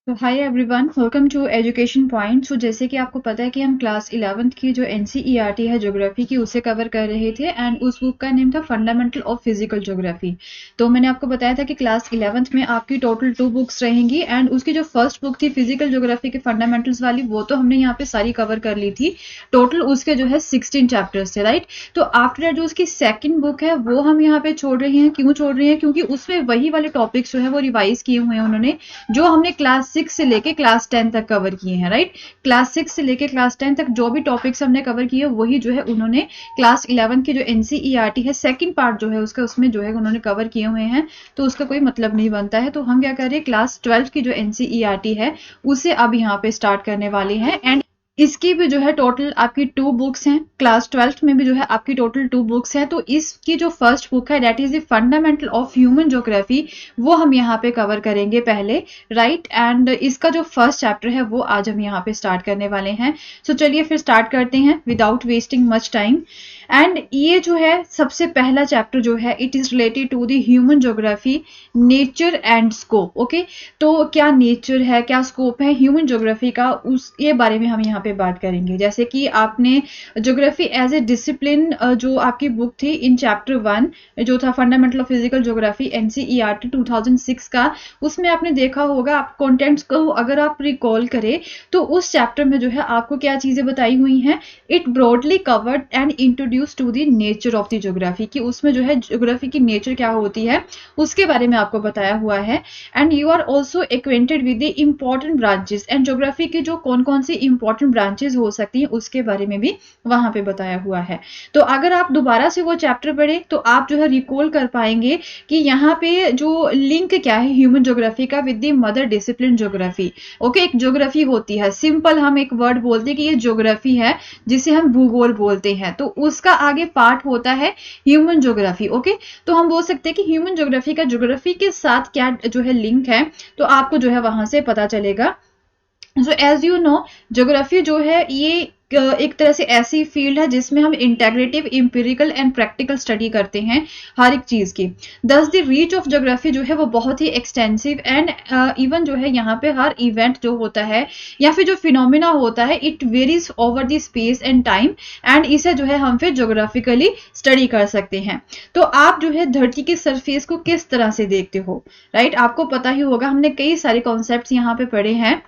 तो hi everyone, welcome to education point. So जैसे कि आपको पता है कि हम क्लास 11th की जो एनसीईआरटी है ज्योग्राफी की, उसे कवर कर रहे थे एंड उस बुक का नेम था फंडामेंटल ऑफ फिजिकल ज्योग्राफी। तो मैंने आपको बताया था कि क्लास 11th में आपकी टोटल 2 बुक्स रहेंगी एंड उसकी जो फर्स्ट बुक थी फिजिकल ज्योग्राफी के फंडामेंटल्स वाली, वो तो हमने यहाँ पे सारी कवर कर ली थी। टोटल उसके जो है 16 चैप्टर्स थे, राइट। तो आफ्टर जो उसकी सेकेंड बुक है वो हम यहाँ पे छोड़ रहे हैं। क्यों छोड़ रहे हैं? क्योंकि उसमें वही वाले टॉपिक्स जो है वो रिवाइज किए हुए हैं उन्होंने, जो हमने क्लास 6 से लेके क्लास 10 तक कवर किए हैं, राइट। क्लास 6 से लेके क्लास 10 तक जो भी टॉपिक्स हमने कवर किए वही जो है उन्होंने क्लास 11 की जो एनसीईआरटी है सेकंड पार्ट जो है उसका, उसमें जो है उन्होंने कवर किए हुए हैं। तो उसका कोई मतलब नहीं बनता है। तो हम क्या करें, क्लास 12 की जो एनसीईआरटी है उसे अब यहाँ पे स्टार्ट करने वाले हैं। एंड इसकी भी जो है टोटल आपकी 2 बुक्स हैं। क्लास 12 में भी जो है आपकी टोटल 2 बुक्स हैं। तो इसकी जो फर्स्ट बुक है that is the fundamental of human geography, वो हम यहाँ पे कवर करेंगे पहले, राइट। एंड इसका जो फर्स्ट चैप्टर है वो आज हम यहाँ पे स्टार्ट करने वाले हैं। सो चलिए फिर स्टार्ट करते हैं without wasting much time. And ये जो है सबसे पहला चैप्टर जो है it is related to the human geography, nature and scope. Okay, तो क्या नेचर है, क्या स्कोप है ह्यूमन ज्योग्राफी का, उस ये बारे में हम यहाँ पे बात करेंगे। जैसे कि आपने ज्योग्राफी एज ए डिसिप्लिन जो आपकी बुक थी इन चैप्टर 1 जो था fundamental of physical geography NCERT 2006 का, उसमें आपने देखा होगा। आप कंटेंट्स को अगर आप रिकॉल करें तो उस चैप्टर में जो है आपको क्या चीजें बताई हुई हैं। It broadly covered and introduce to the nature of the geography, कि उसमें जो है ज्योग्राफी की नेचर क्या होती है उसके बारे में आपको बताया हुआ है। And you are also acquainted with the important branches, and geography की जो कौन कौन सी इंपॉर्टेंट ब्रांचेस हो सकती हैं उसके बारे में भी वहां पे बताया हुआ है। तो अगर आप दोबारा से वो चैप्टर पढ़े तो आप जो है रिकॉल कर पाएंगे कि यहाँ पे जो लिंक क्या है ह्यूमन ज्योग्राफी का with the mother discipline geography. Okay, एक ज्योग्राफी होती है, सिंपल हम एक वर्ड बोलते हैं कि ये ज्योग्राफी है, जिसे हम भूगोल बोलते हैं। तो उसका आगे पार्ट होता है ह्यूमन ज्योग्राफी। ओके, तो हम बोल सकते हैं कि ह्यूमन ज्योग्राफी का ज्योग्राफी के साथ क्या जो है लिंक है, तो आपको जो है वहां से पता चलेगा। So as you know, geography जो है ये एक तरह से ऐसी फील्ड है जिसमें हम integrative, empirical and practical study करते हैं हर एक चीज की। दस द रीच ऑफ ज्योग्राफी जो है वो बहुत ही एक्सटेंसिव एंड इवन जो है यहाँ पे हर इवेंट जो होता है या फिर जो फिनोमिना होता है it varies over the space and time, and इसे जो है हम फिर ज्योग्राफिकली स्टडी कर सकते हैं। तो आप जो है धरती की सरफेस को किस तरह से देखते हो, राइट। आपको पता ही होगा, हमने कई सारे कॉन्सेप्ट यहाँ पे पढ़े हैं।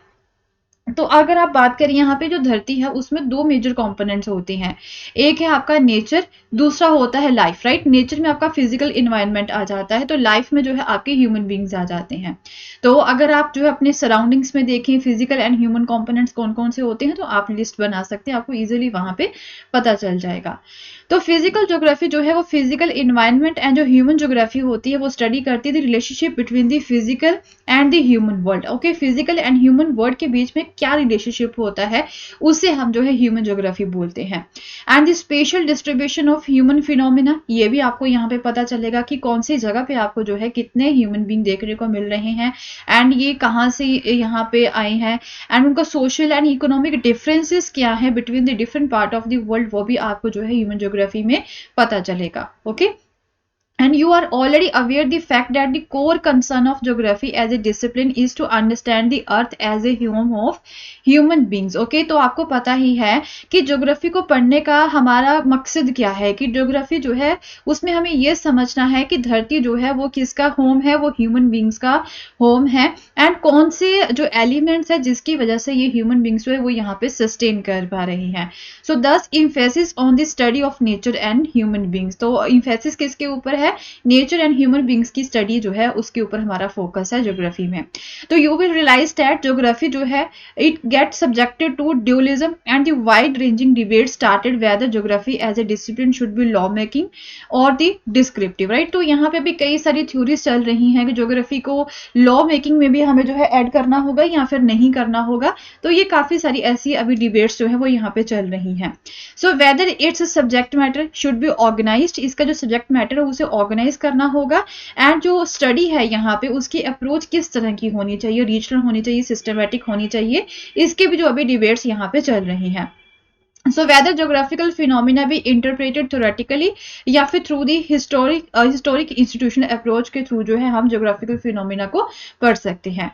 तो अगर आप बात करें यहाँ पे जो धरती है उसमें 2 मेजर कंपोनेंट्स होते हैं। एक है आपका नेचर, दूसरा होता है लाइफ, राइट। नेचर में आपका फिजिकल एनवायरनमेंट आ जाता है, तो लाइफ में जो है आपके ह्यूमन बींग्स आ जाते हैं। तो अगर आप जो है अपने सराउंडिंग्स में देखें फिजिकल एंड ह्यूमन कंपोनेंट्स कौन कौन से होते हैं, तो आप लिस्ट बना सकते हैं, आपको इजिली वहां पे पता चल जाएगा। तो फिजिकल ज्योग्राफी जो है वो फिजिकल एनवायरनमेंट, एंड जो ह्यूमन ज्योग्राफी होती है वो स्टडी करती है the relationship between the physical and the human world. Okay, physical and human world के बीच में क्या रिलेशनशिप होता है उसे हम जो है ह्यूमन ज्योग्राफी बोलते हैं। And the special distribution of human phenomena, ये भी आपको यहाँ पे पता चलेगा कि कौन सी जगह पे आपको जो है कितने ह्यूमन बींग देखने को मिल रहे हैं एंड ये कहाँ से यहाँ पे आए हैं, एंड उनका सोशल एंड इकोनॉमिक डिफरेंसेस क्या है between the different part of the world, वो भी आपको जो है ह्यूमन ज्योग्राफी में पता चलेगा। Okay, and you are already aware the fact that the core concern of geography as a discipline is to understand the earth as a home of human beings। okay, तो आपको पता ही है कि geography को पढ़ने का हमारा मकसद क्या है, कि ज्योग्राफी जो है उसमें हमें यह समझना है कि धरती जो है वो किसका होम है, वो ह्यूमन बींग्स का होम है, एंड कौन से जो एलिमेंट्स है जिसकी वजह से ये ह्यूमन बींग्स जो है वो यहाँ पे सस्टेन कर पा रहे हैं। सो दस emphasis on the study of nature and human beings, तो इम्फेसिस किसके ऊपर है, नेचर एंड ह्यूमन बींग्स की स्टडी जो है उसके ऊपर हमारा फोकस है ज्योग्राफी में। तो you will realise that geography जो है it get subjected to dualism and the wide ranging debate started whether geography as a discipline should be law making और द डिस्क्रिप्टिव, राइट। तो यहाँ पे भी कई सारी थ्योरीज चल रही हैं कि ज्योग्राफी को लॉ मेकिंग में भी हमें जो है ऐड करना होगा या फिर नहीं करना होगा। तो ये काफी सारी ऐसी अभी डिबेट्स जो है वो यहाँ पे चल रही हैं। So whether its subject matter should be organized, इसका जो सब्जेक्ट मैटर है उसे ऑर्गेनाइज करना होगा, एंड जो स्टडी है यहाँ पे उसकी अप्रोच किस तरह की होनी चाहिए, रीजनल होनी चाहिए, सिस्टमैटिक होनी चाहिए, इसके भी जो अभी डिबेट्स यहाँ पे चल रही हैं। सो वेदर ज्योग्राफिकल फिनोमिना भी इंटरप्रेटेड थ्योरेटिकली या फिर through the historic institutional approach के थ्रू जो है हम ज्योग्राफिकल फिनोमिना को पढ़ सकते हैं।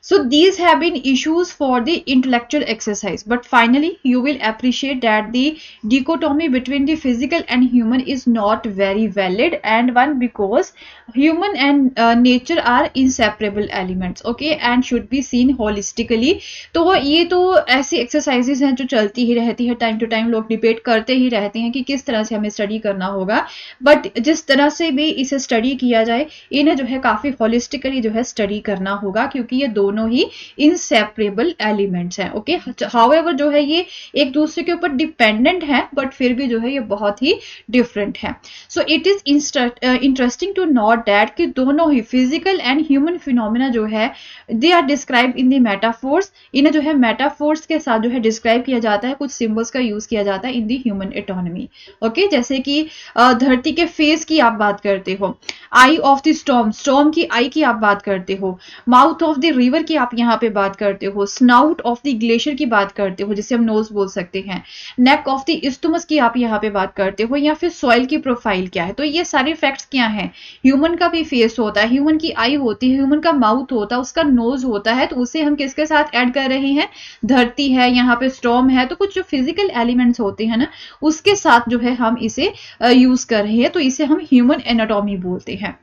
So these have been issues for the intellectual exercise, but finally you will appreciate that the dichotomy between the physical and human is not very valid, and one because human and nature are inseparable elements, okay, and should be seen holistically. तो ये तो ऐसी exercises हैं जो चलती ही रहती है, time to time लोग डिबेट करते ही रहते हैं कि किस तरह से हमें स्टडी करना होगा, बट जिस तरह से भी इसे स्टडी किया जाए इन्हें जो है काफी होलिस्टिकली जो है स्टडी करना होगा, क्योंकि ये दोनों ही इनसेपरेबल एलिमेंट्स हैं, ओके। हाउएवर जो है ये एक दूसरे के ऊपर डिपेंडेंट है, बट फिर भी जो है ये बहुत ही डिफरेंट है। So it is interesting to note that कि दोनों ही फिजिकल एंड ह्यूमन फिनोमिना जो है they are describe in the metaphors, इन्हें जो है मेटाफोर्स के साथ जो है डिस्क्राइब किया जाता है, कुछ सिंबल्स का यूज किया जाता है in the human autonomy, okay. जैसे कि धरती के फेस की आप बात करते हो, आई ऑफ द स्टॉर्म, स्टॉर्म की आई की आप बात करते हो, माउथ ऑफ द रिवर की आप यहाँ पे बात करते हो, स्नाउट ऑफ द ग्लेशियर की बात करते हो जिसे हम नोज बोल सकते हैं, नेक ऑफ द इस्टमस की आप यहाँ पे बात करते हो, या फिर सॉइल की प्रोफाइल क्या है। तो ये सारे फैक्ट्स क्या हैं, ह्यूमन का भी फेस होता है, ह्यूमन की आई होती है, ह्यूमन का माउथ होता है, उसका नोज होता है, तो उसे हम किसके साथ ऐड कर रहे हैं, धरती है, यहाँ पे स्टॉर्म है, तो कुछ जो फिजिकल एलिमेंट्स होते हैं ना उसके साथ जो है हम इसे यूज कर रहे हैं, तो इसे हम ह्यूमन एनाटॉमी बोलते हैं।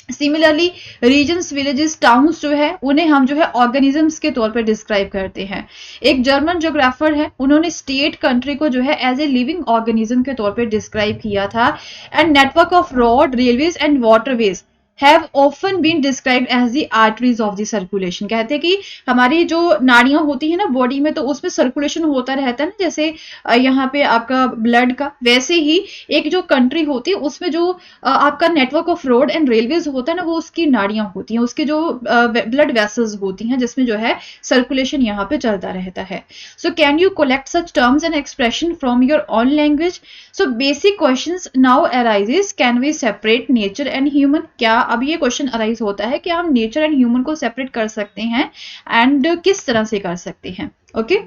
सिमिलरली रीजन्स, विलेजेस, टाउन्स जो है उन्हें हम जो है ऑर्गेनिजम्स के तौर पर डिस्क्राइब करते हैं। एक जर्मन ज्योग्राफर है, उन्होंने स्टेट कंट्री को जो है एज ए लिविंग ऑर्गेनिज्म के तौर पर डिस्क्राइब किया था। And network of road, railways and waterways have often been described as the arteries of the circulation। कहते हैं कि हमारी जो नाड़ियां होती है ना बॉडी में, तो उसमें सर्कुलेशन होता रहता है ना, जैसे यहाँ पे आपका ब्लड का, वैसे ही एक जो कंट्री होती है उसमें जो आपका network of road and railways होता है ना, वो उसकी नाड़ियां होती हैं, उसके जो ब्लड वेसल्स होती हैं जिसमें जो है सर्कुलेशन यहाँ पे चलता रहता है। So can you collect such terms and expression from your own language. So basic questions now arises, can we separate nature and human. क्या अब ये क्वेश्चन अराइज होता है कि हम नेचर एंड ह्यूमन को सेपरेट कर सकते हैं, एंड किस तरह से कर सकते हैं, ओके।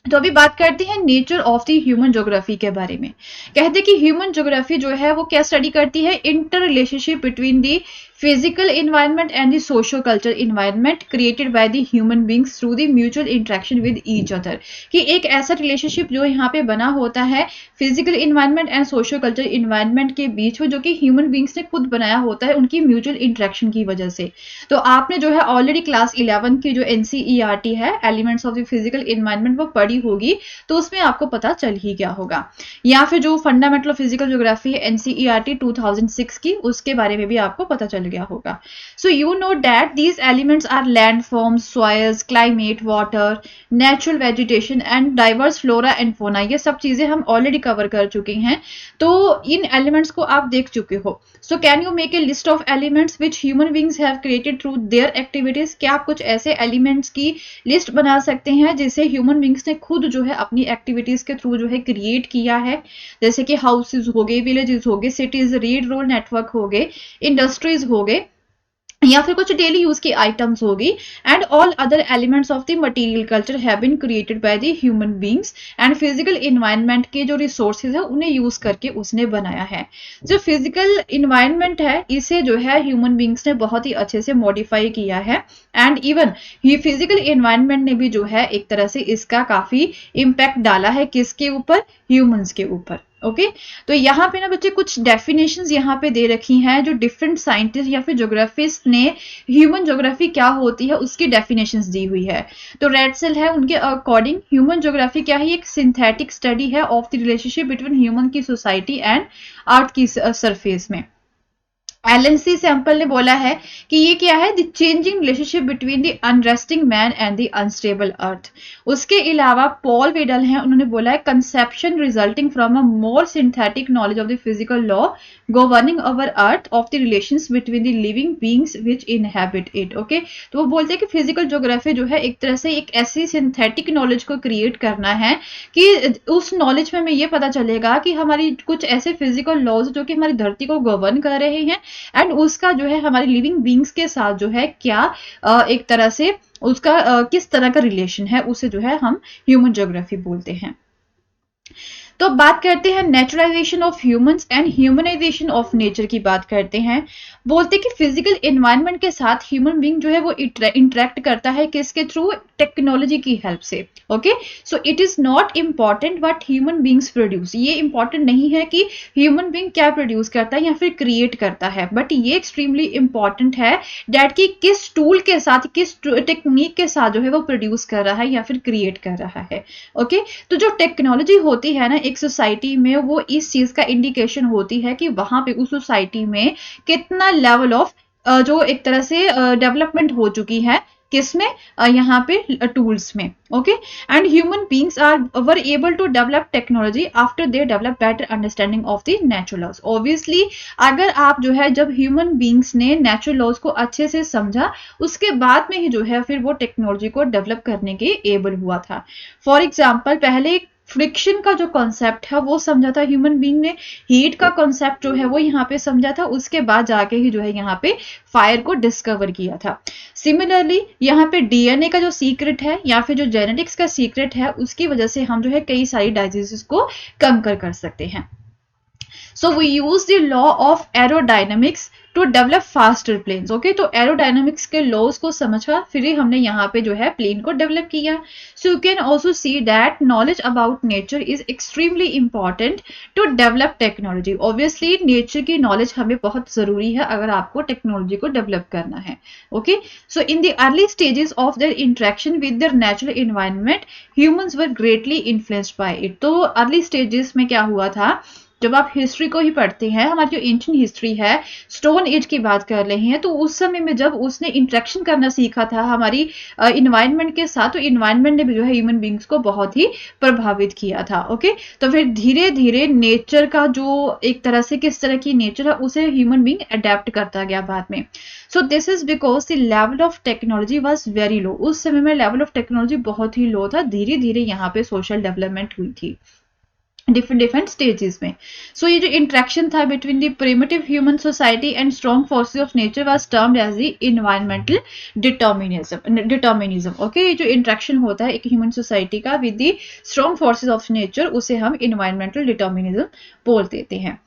तो अभी बात करते हैं nature of the human geography के बारे में। कहते हैं कि ह्यूमन ज्योग्राफी जो है वो क्या स्टडी करती है, inter relationship between the physical environment and the socio-cultural environment created by the human beings through the mutual interaction with each other। कि एक ऐसा रिलेशनशिप जो यहाँ पे बना होता है physical environment and socio cultural environment के बीच में, जो कि ह्यूमन बींग्स ने खुद बनाया होता है उनकी म्यूचुअल इंटरेक्शन की वजह से। तो आपने जो है ऑलरेडी क्लास 11 की जो NCERT है elements of the physical environment वो पढ़ी होगी, तो उसमें आपको पता चल ही गया होगा। या फिर जो फंडामेंटल ऑफ फिजिकल ज्योग्राफी है NCERT 2006 की, उसके बारे में भी आपको पता चल गया होगा। So you know that these elements are landforms, soils, climate, water, natural vegetation and diverse flora and fauna। ये सब चीजें हम ऑलरेडी कवर कर चुके हैं, तो इन एलिमेंट्स को आप देख चुके हो। So can you make a list of elements which human beings have created through their activities। क्या आप कुछ ऐसे एलिमेंट्स की लिस्ट बना सकते हैं जिसे ह्यूमन बींग्स ने खुद जो है अपनी एक्टिविटीज के थ्रू जो है क्रिएट किया है, जैसे कि हाउसेज हो गए, विलेजेस हो गए, सिटीज, रेड रोड नेटवर्क हो गए, इंडस्ट्रीज हो गए, या फिर कुछ डेली यूज की आइटम्स होगी। And all other elements of the material culture have been created by the human beings and physical environment के जो रिसोर्सेज है उन्हें यूज करके उसने बनाया है। जो फिजिकल इन्वायरमेंट है इसे जो है ह्यूमन बींग्स ने बहुत ही अच्छे से मॉडिफाई किया है, एंड इवन ये फिजिकल इन्वायरमेंट ने भी जो है एक तरह से इसका काफी इम्पैक्ट डाला है, किसके ऊपर, ह्यूमंस के ऊपर, ओके। तो यहाँ पे ना बच्चे कुछ डेफिनेशंस यहाँ पे दे रखी हैं जो डिफरेंट साइंटिस्ट या फिर ज्योग्राफिस्ट ने ह्यूमन ज्योग्राफी क्या होती है उसकी डेफिनेशंस दी हुई है। तो रेडसेल है, उनके अकॉर्डिंग ह्यूमन ज्योग्राफी क्या है, एक सिंथेटिक स्टडी है of the relationship between human की सोसाइटी एंड अर्थ की सरफेस में। LNC सैंपल ने बोला है कि ये क्या है, the changing relationship between the unresting man and the unstable earth. उसके अलावा पॉल वेडल हैं, उन्होंने बोला है conception resulting from a more synthetic knowledge of the physical law governing our earth of the relations between the living beings which inhabit it, okay. तो वो बोलते हैं कि फिजिकल ज्योग्राफी जो है एक तरह से एक ऐसी सिंथेटिक नॉलेज को क्रिएट करना है कि उस नॉलेज में हमें ये पता चलेगा कि हमारी कुछ ऐसे फिजिकल लॉज जो कि हमारी धरती को गवर्न कर रहे हैं, एंड उसका जो है हमारी लिविंग बींग्स के साथ जो है क्या एक तरह से उसका किस तरह का रिलेशन है, उसे जो है हम ह्यूमन ज्योग्राफी बोलते हैं। तो बात करते हैं naturalisation of humans and humanisation of nature की बात करते हैं। बोलते कि फिजिकल एनवायरनमेंट के साथ ह्यूमन बीइंग जो है वो इंटरेक्ट करता है किसके थ्रू, टेक्नोलॉजी की हेल्प से। Okay, so it is not important what human beings produce, ये इंपॉर्टेंट नहीं है कि ह्यूमन बीइंग क्या प्रोड्यूस करता है या फिर क्रिएट करता है, बट ये एक्सट्रीमली इंपॉर्टेंट है डेट कि किस टूल के साथ, किस टेक्निक के साथ जो है वो प्रोड्यूस कर रहा है या फिर क्रिएट कर रहा है। ओके, तो जो टेक्नोलॉजी होती है ना एक सोसाइटी में, वो इस चीज का इंडिकेशन होती है कि वहां पे उस सोसाइटी में कितना लेवल ऑफ जो एक तरह से डेवलपमेंट हो चुकी है, किसमें, यहाँ पे टूल्स में। Okay, and human beings were able to develop technology after they develop better understanding of the natural laws. Obviously अगर आप जो है, जब ह्यूमन बींग्स ने नेचुरल लॉज को अच्छे से समझा, उसके बाद में ही जो है फिर वो टेक्नोलॉजी को डेवलप करने के एबल हुआ था। फॉर एग्जाम्पल, पहले फ्रिक्शन का जो कॉन्सेप्ट है वो समझा था ह्यूमन बीइंग ने, हीट का कॉन्सेप्ट जो है वो यहाँ पे समझा था, उसके बाद जाके ही जो है यहाँ पे फायर को डिस्कवर किया था। सिमिलरली यहाँ पे डीएनए का जो सीक्रेट है या फिर जो जेनेटिक्स का सीक्रेट है, उसकी वजह से हम जो है कई सारी डिजीजेस को कम कर सकते हैं। So we use the law of aerodynamics to develop faster planes. Okay, तो aerodynamics के laws को समझा फिर ही हमने यहाँ पे जो है plane को develop किया। So you can also see that knowledge about nature is extremely important to develop technology. Obviously nature की knowledge हमें बहुत जरूरी है अगर आपको technology को develop करना है। Okay, so in the early stages of their interaction with their natural environment, humans were greatly influenced by it. तो early stages में क्या हुआ था, जब आप हिस्ट्री को ही पढ़ते हैं, हमारी जो एंशिएंट हिस्ट्री है, स्टोन एज की बात कर रहे हैं, तो उस समय में जब उसने इंटरेक्शन करना सीखा था हमारी इन्वायरमेंट के साथ, तो इन्वायरमेंट ने भी जो है ह्यूमन बींग्स को बहुत ही प्रभावित किया था। ओके, तो फिर धीरे धीरे नेचर का जो एक तरह से किस तरह की नेचर है उसे ह्यूमन बींग अडेप्ट करता गया बाद में। So this is because the level of technology was very low. उस समय में लेवल ऑफ टेक्नोलॉजी बहुत ही लो था, धीरे धीरे यहाँ पे सोशल डेवलपमेंट हुई थी डिफरेंट स्टेजेस में। सो ये जो इंट्रैक्शन था between the primitive human society and strong forces of nature was termed as the environmental determinism. Okay, ये जो इंट्रैक्शन होता है एक ह्यूमन सोसाइटी का with the strong forces of nature, उसे हम एनवायरमेंटल डिटर्मिनिज्म बोल देते हैं।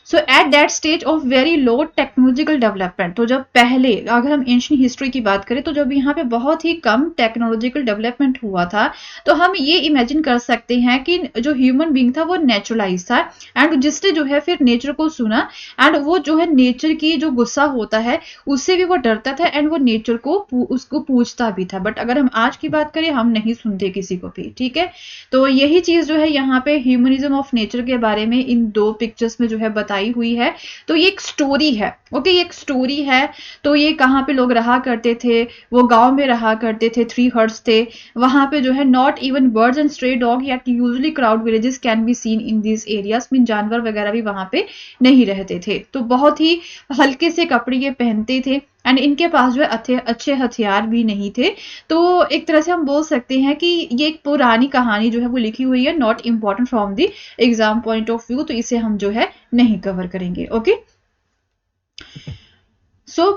So at that stage of very low technological development, तो जब पहले अगर हम एंशिएंट हिस्ट्री की बात करें, तो जब यहाँ पे बहुत ही कम टेक्नोलॉजिकल डेवलपमेंट हुआ था, तो हम ये इमेजिन कर सकते हैं कि जो ह्यूमन बीइंग था वो नेचुरलाइज था, एंड जिसने जो है फिर नेचर को सुना, एंड वो जो है नेचर की जो गुस्सा होता है उससे भी वो डरता था, एंड वो नेचर को उसको पूछता भी था। बट अगर हम आज की बात करें, हम नहीं सुनते किसी को भी। ठीक है, तो यही चीज जो है यहाँ पे ह्यूमनिज्म ऑफ नेचर के बारे में इन दो पिक्चर्स में जो है बताई हुई है। तो ये एक स्टोरी है। ओके, ये एक स्टोरी है। तो ये कहाँ पे लोग रहा करते थे, वो गांव में रहा करते थे, 3 हर्ट्स थे वहां पे जो है, not even birds and stray dog या usually crowd villages can be seen in this areas. Mean जानवर वगैरह भी वहां पे नहीं रहते थे, तो बहुत ही हल्के से कपड़े ये पहनते थे, एंड इनके पास जो है अच्छे हथियार भी नहीं थे। तो एक तरह से हम बोल सकते हैं कि ये एक पुरानी कहानी जो है वो लिखी हुई है, not important from the exam point of view, तो इसे हम जो है नहीं कवर करेंगे। ओके,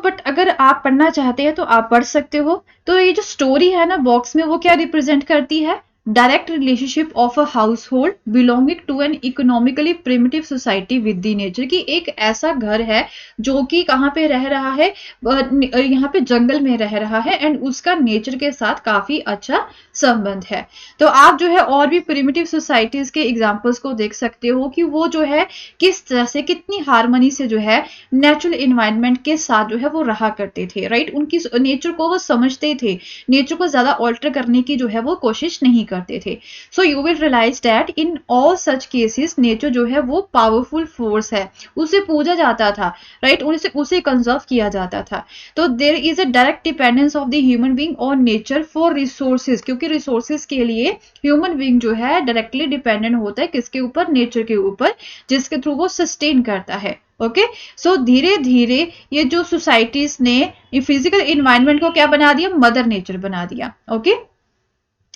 बट अगर आप पढ़ना चाहते हैं तो आप पढ़ सकते हो। तो ये जो स्टोरी है ना बॉक्स में, वो क्या रिप्रेजेंट करती है, direct relationship of a household belonging to an economically primitive society with the nature, की एक ऐसा घर है जो कि कहाँ पे रह रहा है, यहाँ पे जंगल में रह रहा है, एंड उसका नेचर के साथ काफी अच्छा संबंध है। तो आप जो है और भी प्रिमिटिव सोसाइटीज के एग्जाम्पल्स को देख सकते हो कि वो जो है किस तरह से, कितनी हार्मनी से जो है नेचुरल इन्वायरमेंट के साथ जो है वो रहा करते थे। राइट, उनकी नेचर को वो समझते थे, नेचर को ज्यादा ऑल्टर करने की जो है वो कोशिश नहीं करते थे। So you will realise that in all such cases nature जो है वो पावरफुल फोर्स है, उसे पूजा जाता था। राइट, उसे कंजर्व किया जाता था। तो there is a direct dependence of the human being on nature for resources, क्योंकि रिसोर्सेज के लिए ह्यूमन बीइंग जो है डायरेक्टली डिपेंडेंट होता है किसके ऊपर, नेचर के ऊपर, जिसके थ्रू वो सस्टेन करता है। ओके, सो धीरे धीरे ये जो सोसाइटीज ने फिजिकल इन्वायरमेंट को क्या बना दिया, मदर नेचर बना दिया। Okay,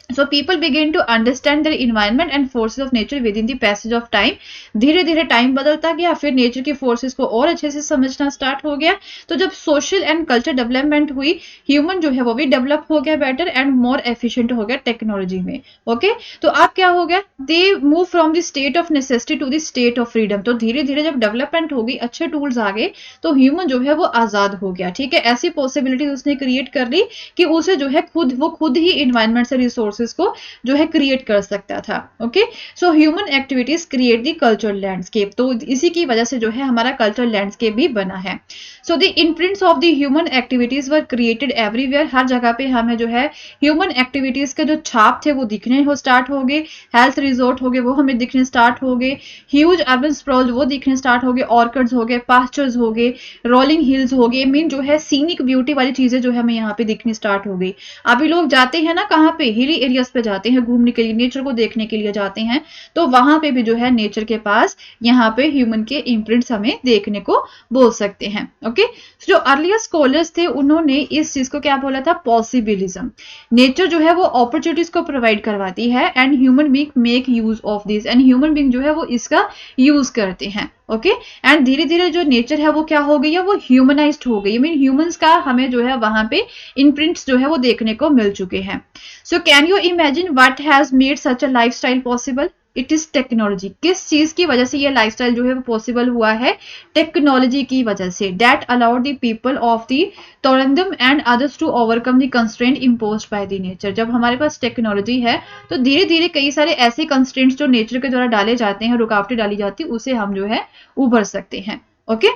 So people begin to understand their environment and forces of nature within the passage of time. धीरे धीरे टाइम बदलता गया, फिर नेचर की फोर्सेस को और अच्छे से समझना स्टार्ट हो गया. तो जब सोशल एंड कल्चर डेवलपमेंट हुई, ह्यूमन जो है वो भी डेवलप हो गया बेटर एंड मोर एफिशिएंट हो गया टेक्नोलॉजी में. ओके, तो अब क्या हो गया, they move from the state of necessity to the state of freedom. तो धीरे धीरे जब डेवलपमेंट हो गई, अच्छे टूल्स आ गए, तो ह्यूमन जो है वो आजाद हो गया. ठीक है, ऐसी पॉसिबिलिटी उसने क्रिएट कर ली कि उसे जो है खुद ही इन्वायरमेंट से रिसोर्सेज को जो है क्रिएट कर सकता था. Okay, so human activities create the cultural landscape. तो इसी की वजह से जो है हमारा कल्चरल लैंडस्केप भी बना है. So the imprints of the human activities were created everywhere. हर जगह पे हमें जो है ह्यूमन एक्टिविटीज के जो छाप थे वो दिखने हो स्टार्ट हो गए. हेल्थ रिजोर्ट हो गए वो हमें दिखने स्टार्ट हो गए. ह्यूज अर्बन स्प्रॉल वो दिखने स्टार्ट हो गए. ऑर्किड्स हो गए, पास्चर्स हो गए, रोलिंग हिल्स हो गए. मीन जो है सीनिक ब्यूटी वाली चीजें जो है हमें यहाँ पे दिखनी स्टार्ट हो गई. अभी लोग जाते हैं ना, कहाँ पे, हिली एरियाज पे जाते हैं घूमने के लिए, नेचर को देखने के लिए जाते हैं. तो वहां पे भी जो है नेचर के पास यहाँ पे ह्यूमन के इम्प्रिंट्स हमें देखने को बोल सकते हैं. ओके, जो अर्लियर स्कॉलर्स थे उन्होंने इस चीज को क्या बोला था, पॉसिबिलिज्म. नेचर जो है वो अपॉर्चुनिटीज को प्रोवाइड करवाती है and human being make use of this. And human being जो है वो इसका यूज करते हैं. ओके, एंड धीरे धीरे जो नेचर है वो क्या हो गई है, वो ह्यूमनाइज्ड हो गई. मीन ह्यूमंस का हमें जो है वहां पे इम्प्रिंट्स जो है वो देखने को मिल चुके हैं. सो can you imagine what has made such a lifestyle possible? It is technology. किस चीज की वजह से ये लाइफस्टाइल जो है वो पॉसिबल हुआ है? टेक्नोलॉजी की वजह से. That allowed the people of the तोरंदम and others to overcome the constraint imposed by the nature. जब हमारे पास टेक्नोलॉजी है तो धीरे धीरे कई सारे ऐसे कंस्ट्रेंट्स जो नेचर के द्वारा डाले जाते हैं, रुकावटें डाली जाती है, उसे हम जो है उबर सकते हैं. ओके,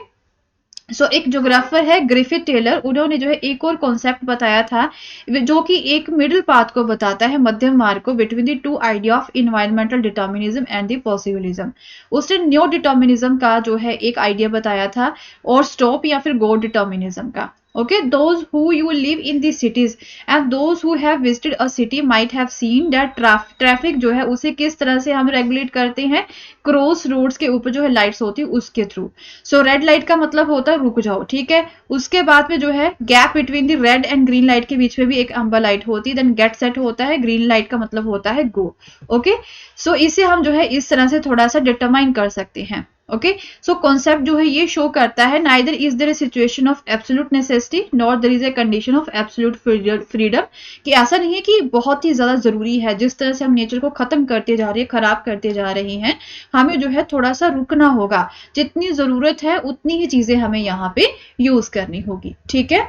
सो एक ज्योग्राफर है ग्रिफिथ टेलर, उन्होंने जो है एक और कॉन्सेप्ट बताया था जो कि एक मिडिल पाथ को बताता है, मध्यम मार्ग को, between the two idea of environmental determinism and the possibilism. उसने न्यो डिटर्मिनिज्म का जो है एक आइडिया बताया था और स्टॉप या फिर गो डिटर्मिनिज्म का. Okay, those who you live in the cities and those who have visited a city might have seen that traffic जो है उसे किस तरह से हम रेगुलेट करते हैं, क्रॉस रोड्स के ऊपर जो है लाइट्स होती है उसके थ्रू. सो रेड लाइट का मतलब होता है रुक जाओ. ठीक है, उसके बाद में जो है gap between the red and green light के बीच में भी एक अम्बर लाइट होती है. देन गेट सेट होता है, ग्रीन लाइट का मतलब होता है गो. ओके, सो इसे हम जो है इस तरह से थोड़ा सा डिटरमाइन कर सकते हैं. ओके, सो कॉन्सेप्ट जो है ये शो करता है neither is there a situation of absolute necessity nor there is a condition of absolute freedom. कि ऐसा नहीं है कि बहुत ही ज्यादा जरूरी है, जिस तरह से हम नेचर को खत्म करते जा रहे हैं, खराब करते जा रहे हैं, हमें जो है थोड़ा सा रुकना होगा. जितनी जरूरत है उतनी ही चीजें हमें यहाँ पे यूज करनी होगी. ठीक है,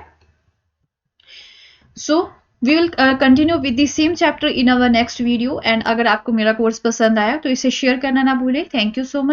सो we will continue with the same chapter in our next video. and अगर आपको मेरा कोर्स पसंद आया तो इसे शेयर करना ना भूलें. Thank you so much.